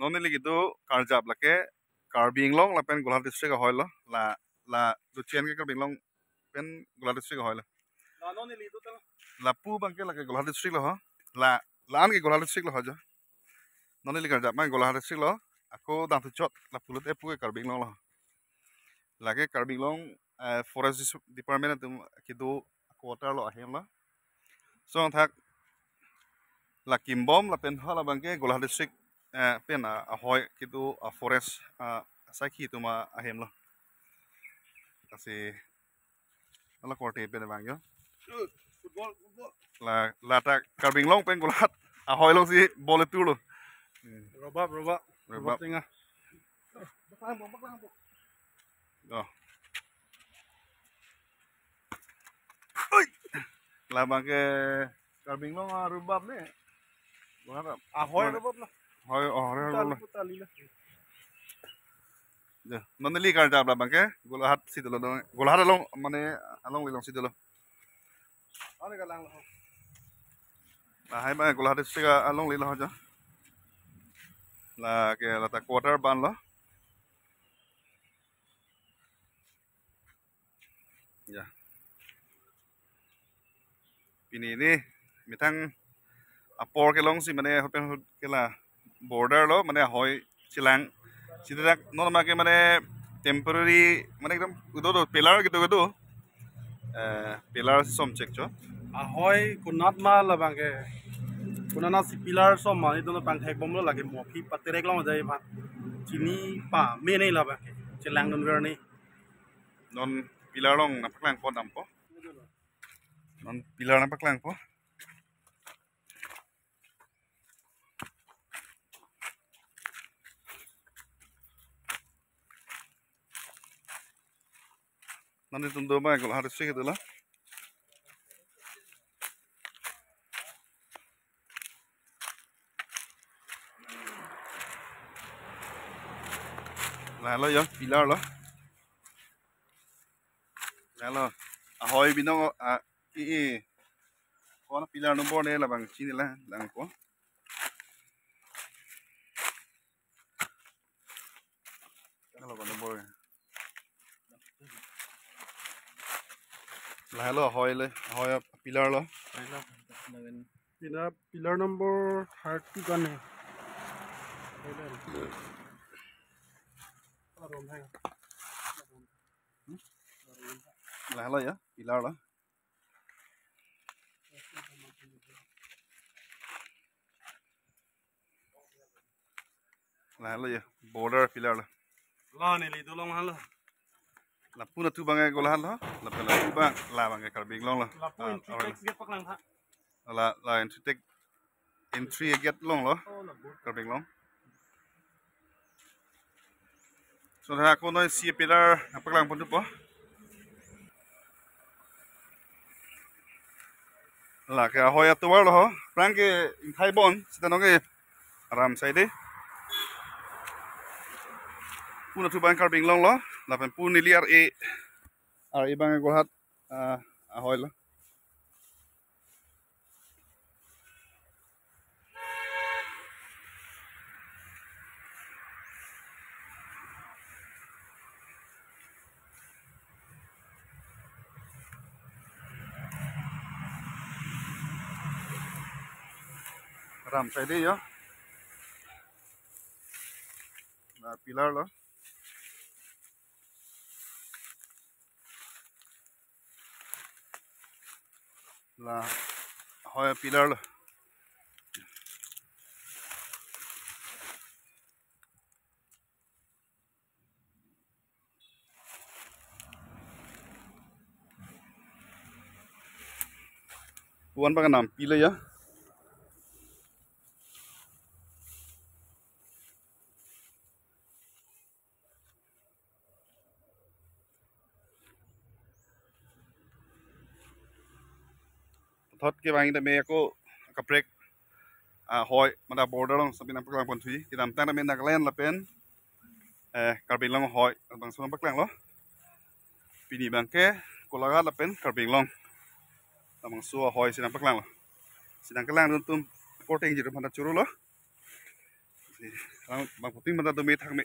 non ni gitu karjap lake karbing long la pen Golhat district hoy lo la duchian ke karbing long pen Golhat district hoy lo la pu bang ke la ke Golhat district lo ho la an ke Golhat district lo ho jo non ni karjap mai Golhat district lo aku dang tu chot la pulut e pu ke karbing long lo la ke karbing long forest department tu kidu quarter lo ahem lo so thak la kimbom la pen hala bang ke Golhat district pen ahoy kidu forest saki tu ma ahem lo kasi ala korte pen bang yo la ta karbing long pen Golhat ahoy long si bole tu lo robab tengah oh la bang ke karbing long rubab ne Golhat ahoy robab lah hoy oh putali lah noneli kar jab la bang ke Golhat si dolo Golhat along mane along long si dolo ane galang lah hai ba Golhat district along li lo jo la ke la ta quarter ban lo ya pini ni mitang apor ke long si mane hopen ke la border lo mane hoy chilang sidak non ma ke mane temporary mane ekdom udo pillar gitu pillar som check cho ahoy kunat ma lah bang ke kunana si pilar som ma itu na pang thek bom lo lagi mo phi paterek long jai ma chini pa me nei lah bang ke chelang non ver ni non pillar long na paklang po dampo non pillar na paklang po non itu ndo ba Golhat district itu lah là lo yo pilar lo là lo ahoy bino i ko na pilar no bor ne la bang chini la lang ko lo ko no bor la lo ahoy pilar lo pilar number 30 kan hai là lo yo pilar lo là lo yo border pilar lo la ne li dolong hal la puna tu bang Golhat lo la pela tu bang la bang karbing long lo la pu entry tax get paklang tha la entry get long lo karbing long so tha ko noi si pilar apaklang pon tu po la ke ahoy atuar lo ho prang ke thai bon sita no ke aram sai de puna tu bang karbing long lo la pen pu ni liar e bang Golhat ahoy lo ram sai de yo la pilar lo la ahoy pilar lo puan bang nam pila ya thot ke bang de me ko kaprek hoy mada border long sabi nam paklang pon thui kidam tang me Nagaland la pen karbing long hoy bang sunam paklang lo pini bang ke kolaga la pen karbing long bang su hoy sinam paklang lo sinang kelang tum porting jiru phanda churu lo bang puting mata tu me thak me